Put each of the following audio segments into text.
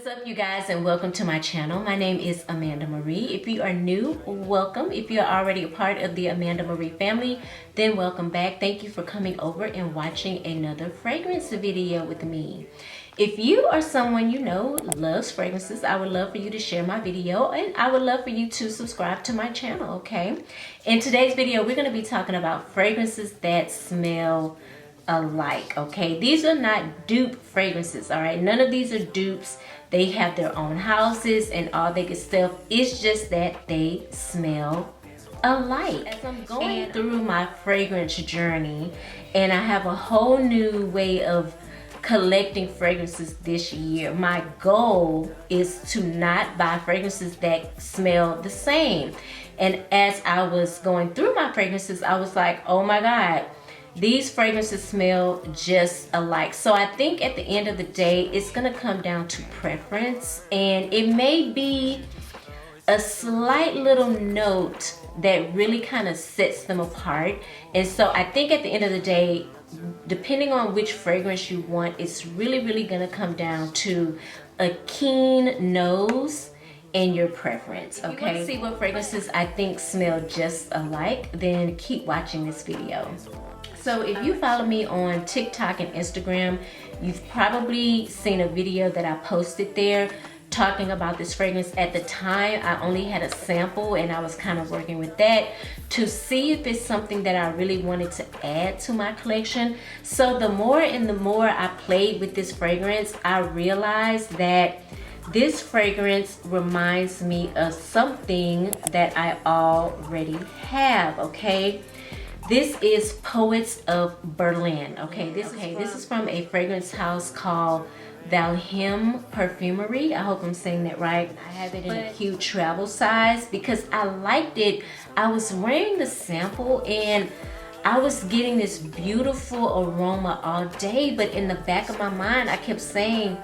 What's up, you guys, and welcome to my channel. My name is Amanda Marie. If you are new, welcome. If you're already a part of the Amanda Marie family, then welcome back. Thank you for coming over and watching another fragrance video with me. If you are someone you know loves fragrances, I would love for you to share my video, and I would love for you to subscribe to my channel, okay? In today's video, we're going to be talking about fragrances that smell alike, okay? These are not dupe fragrances, all right? None of these are dupes. They have their own houses and all that good stuff. It's just that they smell alike. As I'm going through my fragrance journey, and I have a whole new way of collecting fragrances this year. My goal is to not buy fragrances that smell the same. And as I was going through my fragrances, I was like, oh my God, these fragrances smell just alike. So I think at the end of the day, it's gonna come down to preference, and it may be a slight little note that really kind of sets them apart. And so I think at the end of the day, depending on which fragrance you want, it's really gonna come down to a keen nose and your preference, okay? If you want to see what fragrances I think smell just alike, then keep watching this video. So if you follow me on TikTok and Instagram, you've probably seen a video that I posted there talking about this fragrance. At the time, I only had a sample and I was kind of working with that to see if it's something that I really wanted to add to my collection. So the more and the more I played with this fragrance, I realized that this fragrance reminds me of something that I already have, okay? This is Poets of Berlin, okay? This is from a fragrance house called Valheim Perfumery. I hope I'm saying that right. I have it in a cute travel size because I liked it. I was wearing the sample and I was getting this beautiful aroma all day, but in the back of my mind, I kept saying,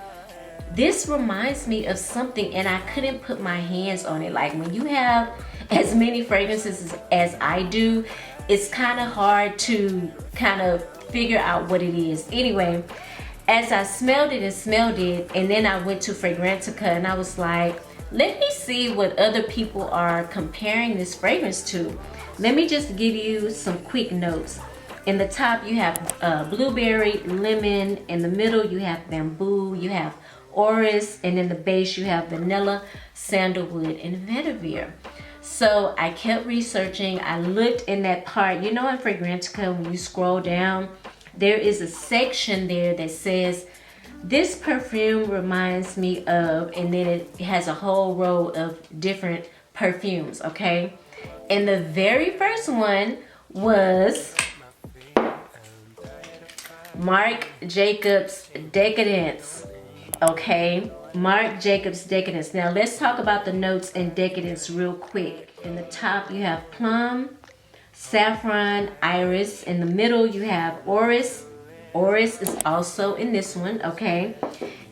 this reminds me of something, and I couldn't put my hands on it. Like when you have as many fragrances as I do, it's kind of hard to kind of figure out what it is. Anyway, as I smelled it, and then I went to Fragrantica and I was like, let me see what other people are comparing this fragrance to. Let me just give you some quick notes. In the top, you have blueberry, lemon. In the middle, you have bamboo, you have orris, and in the base, you have vanilla, sandalwood, and vetiver. So I kept researching. I looked in that part, you know, in Fragrantica, when you scroll down, there is a section there that says, this perfume reminds me of, and then it has a whole row of different perfumes, okay? And the very first one was Marc Jacobs Decadence, okay? Marc Jacobs Decadence. Now let's talk about the notes in Decadence real quick. In the top, you have plum, saffron, iris. In the middle, you have orris. Orris is also in this one, okay?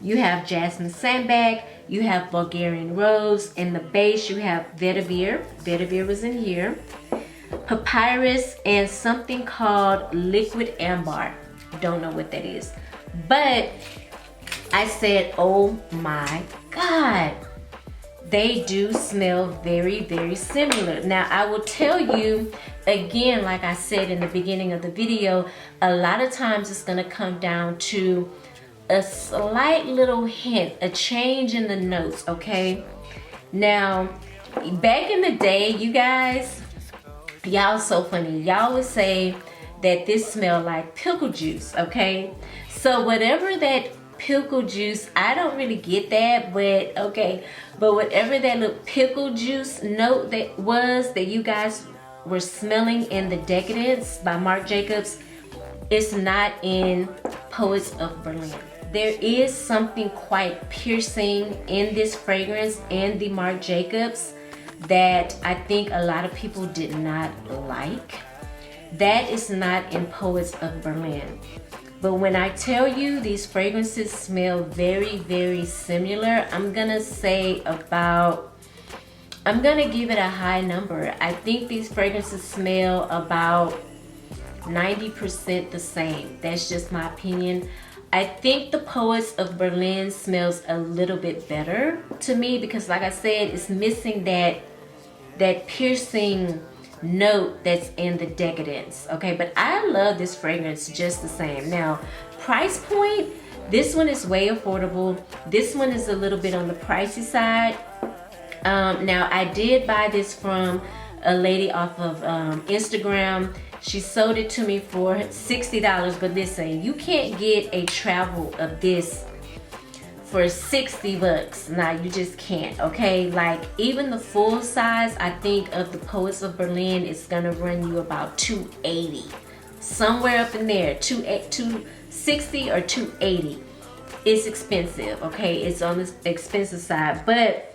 You have jasmine sandbag. You have Bulgarian rose. In the base, you have vetiver. Vetiver was in here. Papyrus and something called liquid amber. Don't know what that is. But I said, oh my God, they do smell very similar. Now I will tell you again, like I said in the beginning of the video, a lot of times it's gonna come down to a slight little hint, a change in the notes, okay? Now, back in the day, you guys, y'all so funny. Y'all would say that this smelled like pickle juice, okay? So whatever that pickle juice, I don't really get that, but okay, but whatever that little pickle juice note that was that you guys were smelling in the Decadence by Marc Jacobs, it's not in Poets of Berlin. There is something quite piercing in this fragrance in the Marc Jacobs that I think a lot of people did not like. That is not in Poets of Berlin. But when I tell you these fragrances smell very similar, I'm gonna say about, I'm gonna give it a high number. I think these fragrances smell about 90% the same. That's just my opinion. I think the Poets of Berlin smells a little bit better to me because, like I said, it's missing that piercing note that's in the Decadence. Okay, but I love this fragrance just the same. Now, price point, this one is way affordable. This one is a little bit on the pricey side. Now, I did buy this from a lady off of Instagram. She sold it to me for $60, but listen, you can't get a travel of this for 60 bucks. Nah, you just can't, okay? Like, even the full size, I think, of the Poets of Berlin is gonna run you about $280. Somewhere up in there, $260 or $280. It's expensive, okay? It's on the expensive side, but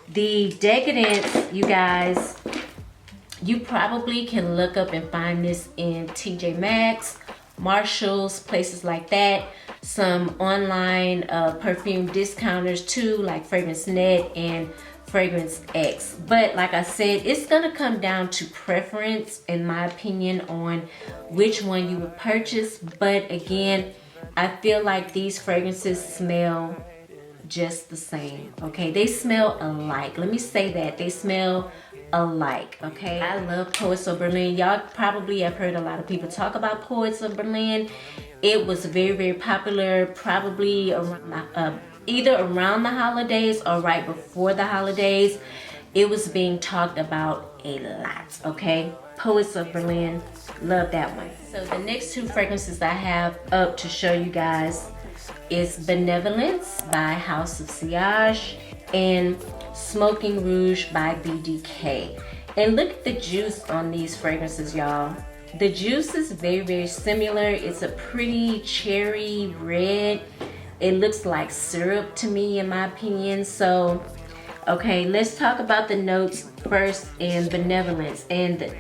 the Decadence, you guys, you probably can look up and find this in TJ Maxx, Marshalls, places like that. Some online perfume discounters too, like Fragrance Net and Fragrance X. But like I said, it's gonna come down to preference, in my opinion, on which one you would purchase. But again, I feel like these fragrances smell just the same, okay? They smell alike. Let me say that. They smell alike, okay? I love Poets of Berlin. Y'all probably have heard a lot of people talk about Poets of Berlin. It was very, very popular, probably around, either around the holidays or right before the holidays. It was being talked about a lot, okay? Poets of Berlin, love that one. So the next two fragrances I have up to show you guys is Benevolence by House of Sillage and Smoking Rouge by BDK. And look at the juice on these fragrances, y'all. The juice is very, very similar. It's a pretty cherry red. It looks like syrup to me, in my opinion. So, okay, let's talk about the notes first in Benevolence. And the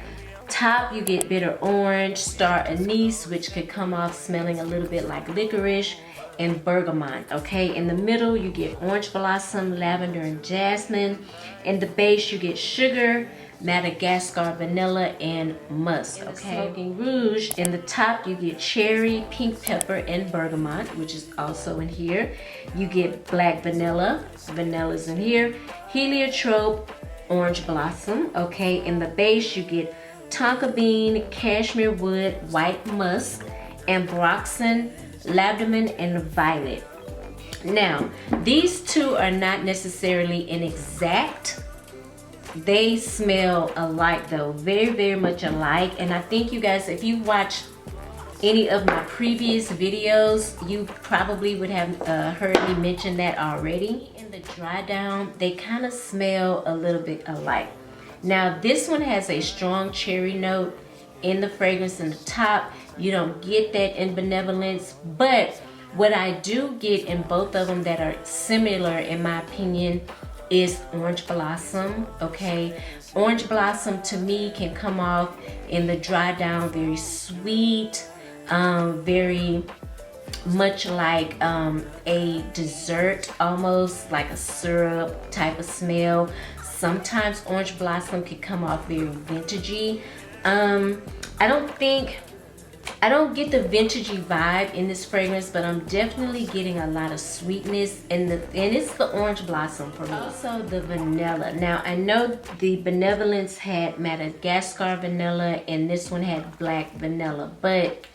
top, you get bitter orange, star anise, which could come off smelling a little bit like licorice, and bergamot. Okay, in the middle you get orange blossom, lavender, and jasmine. In the base you get sugar, Madagascar vanilla, and musk. Okay, Smoking Rouge, in the top you get cherry, pink pepper, and bergamot, which is also in here. You get black vanilla, vanilla's in here, heliotrope, orange blossom. Okay, in the base you get tonka bean, cashmere wood, white musk, and broxan, lavender, and violet. Now, these two are not necessarily an exact. They smell alike though, very, very much alike. And I think you guys, if you watched any of my previous videos, you probably would have heard me mention that already. In the dry down, they kind of smell a little bit alike. Now, this one has a strong cherry note in the fragrance in the top. You don't get that in Benevolence, but what I do get in both of them that are similar, in my opinion, is orange blossom. Okay, orange blossom to me can come off in the dry down very sweet, very much like a dessert, almost like a syrup type of smell. Sometimes orange blossom can come off very vintagey. I don't get the vintagey vibe in this fragrance, but I'm definitely getting a lot of sweetness, and it's the orange blossom for me. Also the vanilla. Now I know the Benevolence had Madagascar vanilla and this one had black vanilla, but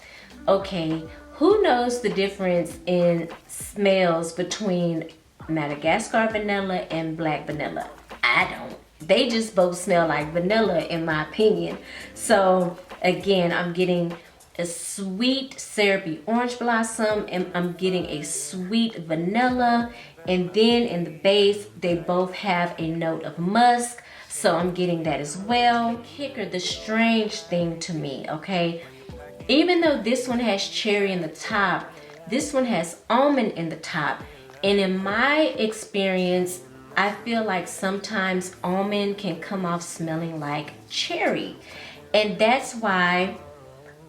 okay, who knows the difference in smells between Madagascar vanilla and black vanilla? I don't. They just both smell like vanilla, in my opinion. So again, I'm getting a sweet syrupy orange blossom, and I'm getting a sweet vanilla, and then in the base they both have a note of musk, so I'm getting that as well. Kicker, the strange thing to me, okay, even though this one has cherry in the top, this one has almond in the top, and in my experience I feel like sometimes almond can come off smelling like cherry, and that's why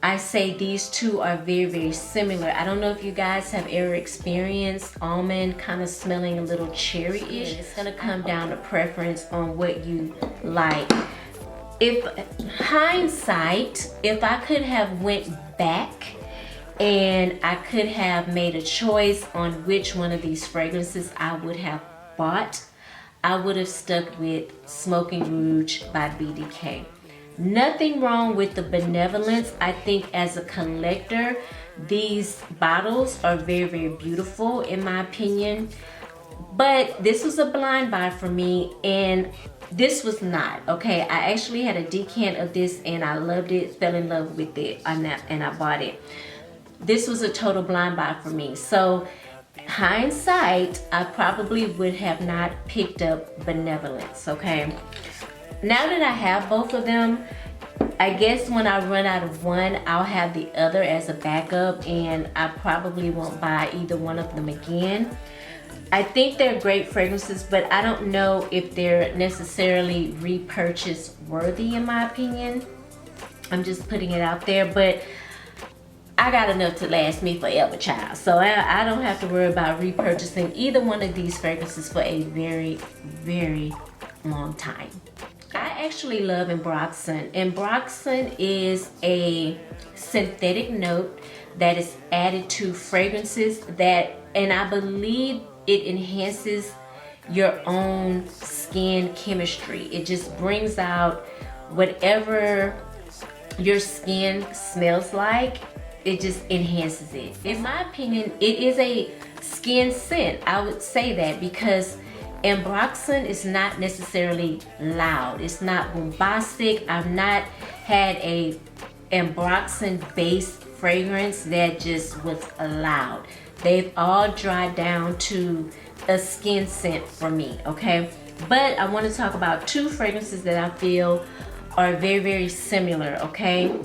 I say these two are very, very similar. I don't know if you guys have ever experienced almond kind of smelling a little cherry-ish. It's gonna come down to preference on what you like. If hindsight, if I could have went back and I could have made a choice on which one of these fragrances I would have bought, I would have stuck with Smoking Rouge by BDK. Nothing wrong with the Benevolence. I think as a collector, these bottles are very, very beautiful in my opinion. But this was a blind buy for me, and this was not, okay? I actually had a decant of this and I loved it, fell in love with it, and I bought it. This was a total blind buy for me. So hindsight, I probably would have not picked up Benevolence, okay? Now that I have both of them, I guess when I run out of one, I'll have the other as a backup, and I probably won't buy either one of them again. I think they're great fragrances, but I don't know if they're necessarily repurchase worthy in my opinion. I'm just putting it out there, but I got enough to last me forever, child. So I don't have to worry about repurchasing either one of these fragrances for a very, very long time. I actually love broxan. Broxan is a synthetic note that is added to fragrances and I believe it enhances your own skin chemistry. It just brings out whatever your skin smells like. It just enhances it. In my opinion, it is a skin scent. I would say that because broxan is not necessarily loud. It's not bombastic. I've not had a broxan based fragrance that just was loud. They've all dried down to a skin scent for me, okay? But I want to talk about two fragrances that I feel are very, very similar, okay?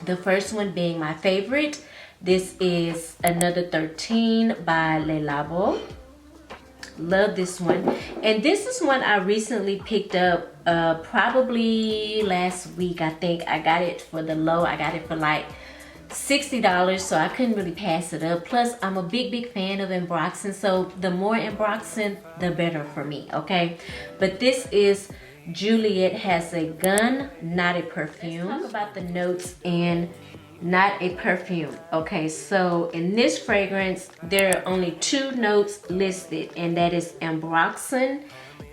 The first one being my favorite. This is Another 13 by Le Labo. Love this one. And this is one I recently picked up probably last week. I think I got it for the low. I got it for like $60, so I couldn't really pass it up. Plus, I'm a big fan of broxan, so the more broxan, the better for me, okay? But this is Juliet Has a Gun, Not a Perfume. Let's talk about the notes in Not a Perfume. Okay, so in this fragrance, there are only two notes listed, and that is broxan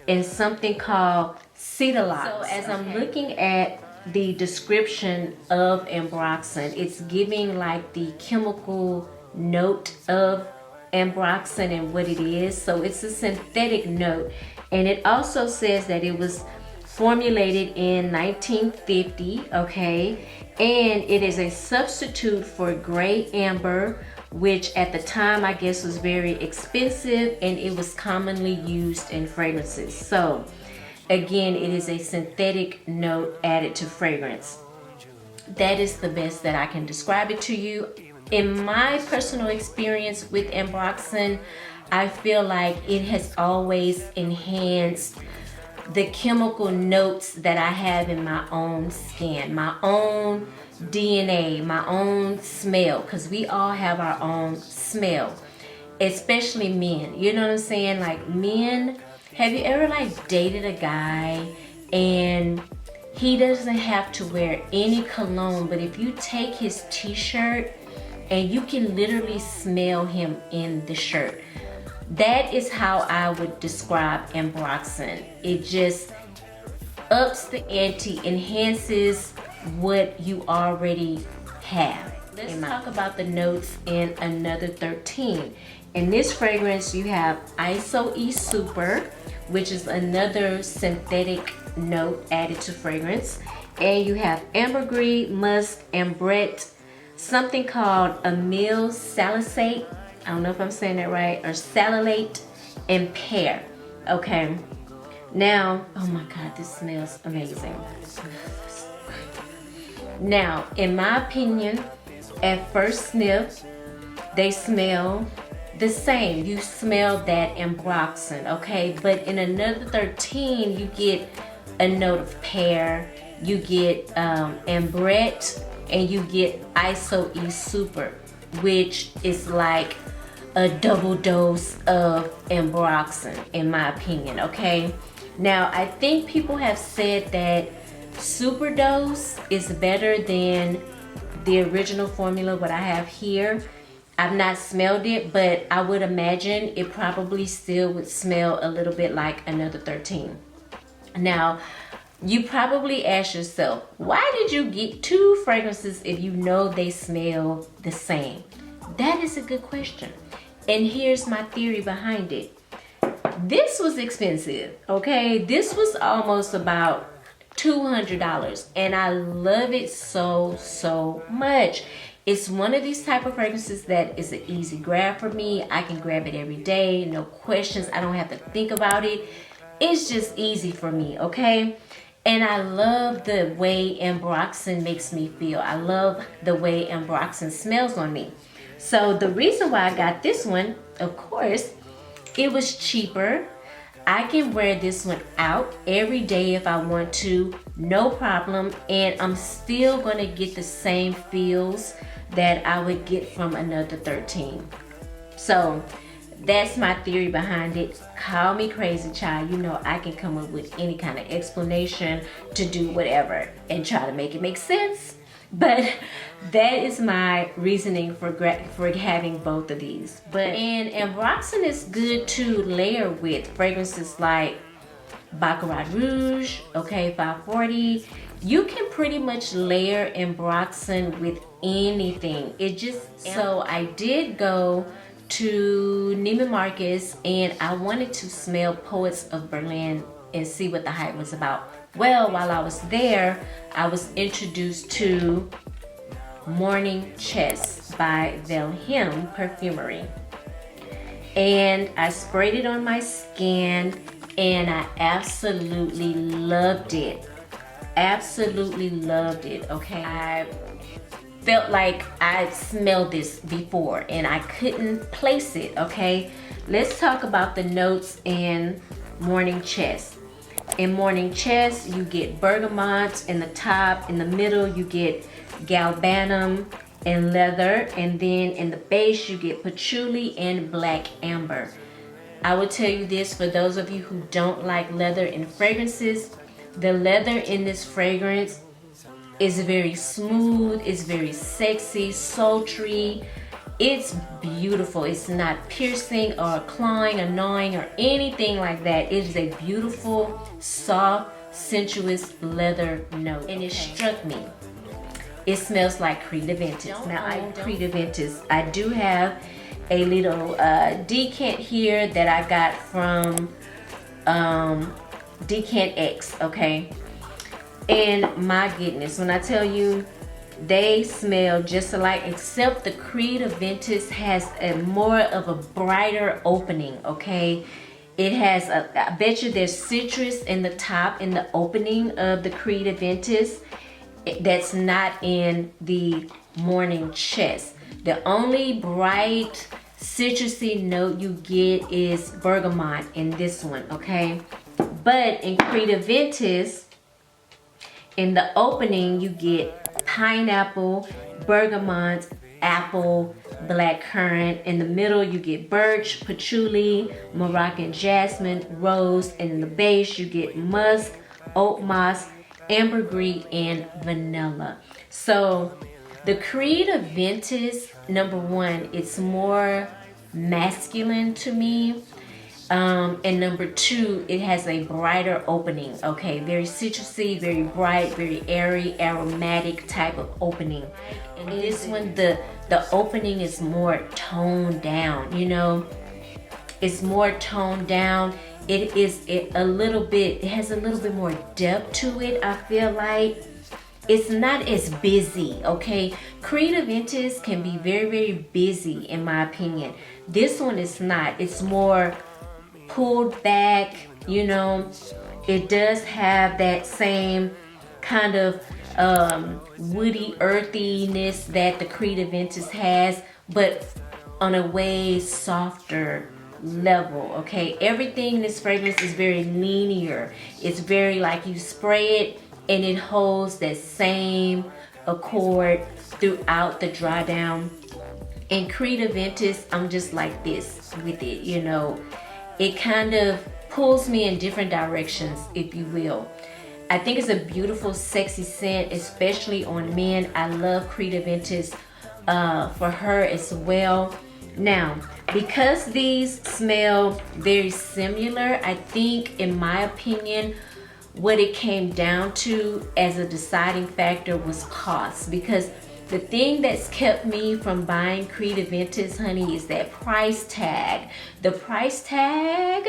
and something called Sillage. So as I'm looking at the description of broxan, it's giving like the chemical note of broxan and what it is. So it's a synthetic note, and it also says that it was formulated in 1950, okay, and it is a substitute for gray amber, which at the time I guess was very expensive, and it was commonly used in fragrances. So again, it is a synthetic note added to fragrance. That is the best that I can describe it to you. In my personal experience with broxan, I feel like it has always enhanced the chemical notes that I have in my own skin, my own DNA, my own smell, because we all have our own smell, especially men. You know what I'm saying? Like men, have you ever like dated a guy and he doesn't have to wear any cologne, but if you take his t-shirt and you can literally smell him in the shirt? That is how I would describe broxan. It just ups the ante, enhances what you already have. Let's talk about the notes in Another 13. In this fragrance, you have ISO-E Super, which is another synthetic note added to fragrance. And you have ambergris, musk, ambrette, something called amyl salicylate. I don't know if I'm saying that right, or salilate, and pear. Okay. Now, oh my God, this smells amazing. Now, in my opinion, at first sniff, they smell the same. You smell that broxan, okay? But in Another 13, you get a note of pear, you get ambrette, and you get ISO-E Super, which is like a double dose of broxan, in my opinion, okay? Now, I think people have said that super dose is better than the original formula, what I have here. I've not smelled it, but I would imagine it probably still would smell a little bit like Another 13. Now, you probably ask yourself, why did you get 2 fragrances if you know they smell the same? That is a good question. And here's my theory behind it. This was expensive, okay? This was almost about $200, and I love it so much. It's one of these type of fragrances that is an easy grab for me. I can grab it every day, no questions. I don't have to think about it. It's just easy for me, okay? And I love the way broxan makes me feel. I love the way broxan smells on me. So the reason why I got this one, of course, it was cheaper. I can wear this one out every day if I want to, no problem. And I'm still gonna get the same feels that I would get from Another 13. So that's my theory behind it. Call me crazy, child. You know I can come up with any kind of explanation to do whatever and try to make it make sense. But that is my reasoning for having both of these. And broxan is good to layer with fragrances like Baccarat Rouge, okay, 540. You can pretty much layer broxan with anything. So I did go to Neiman Marcus and I wanted to smell Poets of Berlin and see what the hype was about. Well, while I was there, I was introduced to Morning Chest by Velhem Perfumery. And I sprayed it on my skin and I absolutely loved it. Absolutely loved it, okay? I felt like I smelled this before and I couldn't place it, okay? Let's talk about the notes in Morning Chest. In Morning Chest, you get bergamot in the top. In the middle, you get galbanum and leather. And then in the base, you get patchouli and black amber. I will tell you this, for those of you who don't like leather in fragrances, the leather in this fragrance is very smooth. It's very sexy, sultry. It's beautiful. It's not piercing or clawing, annoying, or anything like that. It is a beautiful, soft, sensuous leather note. And it struck me. It smells like Creed Aventus. Now, I do have a little decant here that I got from Decant X, okay? And my goodness, when I tell you, they smell just alike, except the Creed Aventus has a more of a brighter opening, okay? It has, I bet you there's citrus in the top, in the opening of the Creed Aventus. That's not in the Morning Chest. The only bright citrusy note you get is bergamot in this one, okay? But in Creed Aventus, in the opening, you get pineapple, bergamot, apple, blackcurrant. In the middle, you get birch, patchouli, Moroccan jasmine, rose. And in the base, you get musk, oat moss, ambergris, and vanilla. So the Creed Aventus, number one, it's more masculine to me. And number two, it has a brighter opening, okay? Very citrusy, very bright, very airy, aromatic type of opening. And this one, the opening is more toned down, you know? It's more toned down. It has a little bit more depth to it, I feel like. It's not as busy, okay? Creed Aventus can be very, very busy, in my opinion. This one is not. It's more pulled back, you know. It does have that same kind of woody earthiness that the Creed Aventus has, but on a way softer level, okay? Everything in this fragrance is very linear. It's very like you spray it and it holds that same accord throughout the dry down. In Creed Aventus, I'm just like this with it, you know. It kind of pulls me in different directions, if you will. I think it's a beautiful, sexy scent, especially on men. I love Creed Aventus for her as well. Now, because these smell very similar, I think, in my opinion, what it came down to as a deciding factor was cost. Because the thing that's kept me from buying Creed Aventus, honey, is that price tag. The price tag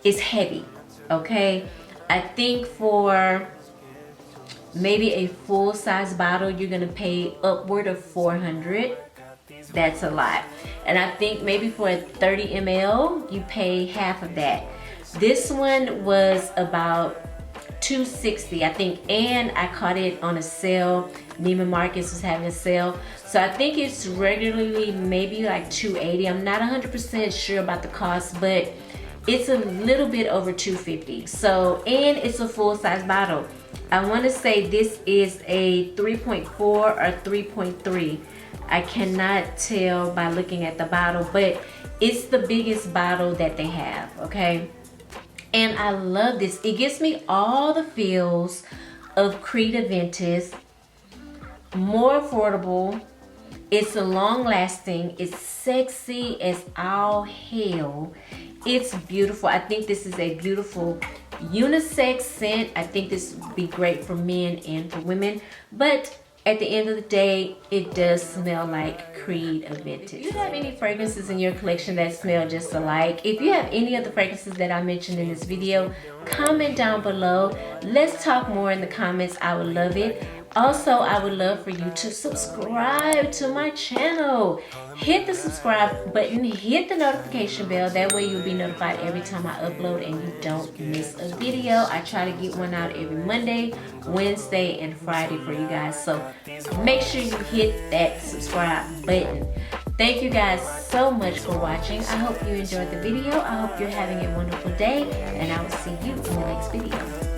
is heavy, okay? I think for maybe a full-size bottle, you're gonna pay upward of $400. That's a lot. And I think maybe for a 30 ml, you pay half of that. This one was about $260, I think, and I caught it on a sale. Neiman Marcus was having a sale, so I think it's regularly maybe like $280. I'm not 100% sure about the cost, but it's a little bit over $250. So, and it's a full-size bottle. I want to say this is a 3.4 or 3.3. I cannot tell by looking at the bottle, but it's the biggest bottle that they have, okay? And I love this. It gives me all the feels of Creed Aventus, more affordable. It's a long-lasting. It's sexy as all hell. It's beautiful. I think this is a beautiful unisex scent. I think this would be great for men and for women. But at the end of the day, it does smell like Creed Aventus. If you have any fragrances in your collection that smell just alike, if you have any of the fragrances that I mentioned in this video, comment down below. Let's talk more in the comments. I would love it. Also, I would love for you to subscribe to my channel. Hit the subscribe button, hit the notification bell. That way you'll be notified every time I upload and you don't miss a video. I try to get one out every Monday, Wednesday, and Friday for you guys. So make sure you hit that subscribe button. Thank you guys so much for watching. I hope you enjoyed the video. I hope you're having a wonderful day, and I will see you in the next video.